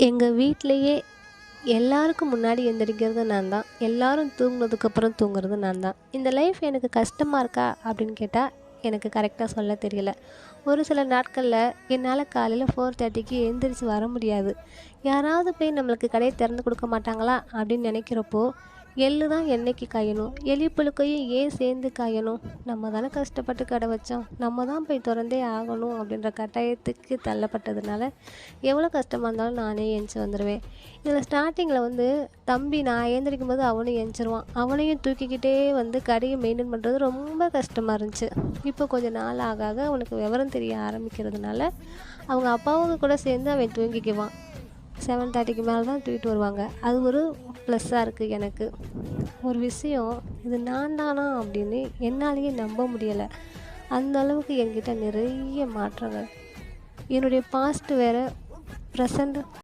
எங்கள் வீட்டிலேயே எல்லாருக்கும் முன்னாடி எந்திரிக்கிறது நான் தான். எல்லாரும் தூங்குனதுக்கப்புறம் தூங்குறது நான் தான். இந்த லைஃப் எனக்கு கஷ்டமாக இருக்கா அப்படின்னு கேட்டால் எனக்கு கரெக்டாக சொல்ல தெரியல. ஒரு சில நாட்களில் என்னால் காலையில் 4:30க்கு எழுந்திரிச்சு வர முடியாது. யாராவது போய் நம்மளுக்கு கடையை திறந்து கொடுக்க மாட்டாங்களா அப்படின்னு நினைக்கிறப்போ, எள்ளு தான் எண்ணெய்க்கு காயணும், எலி புழுக்கையும் ஏன் சேர்ந்து காயணும், நம்ம தானே கஷ்டப்பட்டு கடை வச்சோம், நம்ம தான் போய் திறந்தே ஆகணும் அப்படின்ற கட்டாயத்துக்கு தள்ளப்பட்டதுனால எவ்வளோ கஷ்டமாக இருந்தாலும் நானே எந்திச்சு வந்துடுவேன். இதில் ஸ்டார்டிங்கில் தம்பி நான் எழுந்திரிக்கும் போது அவனும் எந்திரிச்சிருவான். அவனையும் தூக்கிக்கிட்டே கடையை மெயின்டைன் பண்ணுறது ரொம்ப கஷ்டமாக இருந்துச்சு. இப்போ கொஞ்சம் நாள் ஆக ஆக அவனுக்கு விவரம் தெரிய ஆரம்பிக்கிறதுனால அவங்க அப்பாவுக்கு கூட சேர்ந்து அவன் தூங்கிக்குவான். 7:30க்கு மேலே தான் தூக்கிட்டு வருவாங்க. அது ஒரு ப்ளஸ்ஸாக இருக்குது எனக்கு. ஒரு விஷயம், இது நான் தானா அப்படின்னு என்னாலேயே நம்ப முடியலை. அந்த அளவுக்கு என்கிட்ட நிறைய மாற்றங்கள். என்னுடைய பாஸ்ட் வேறு, ப்ரெசண்ட்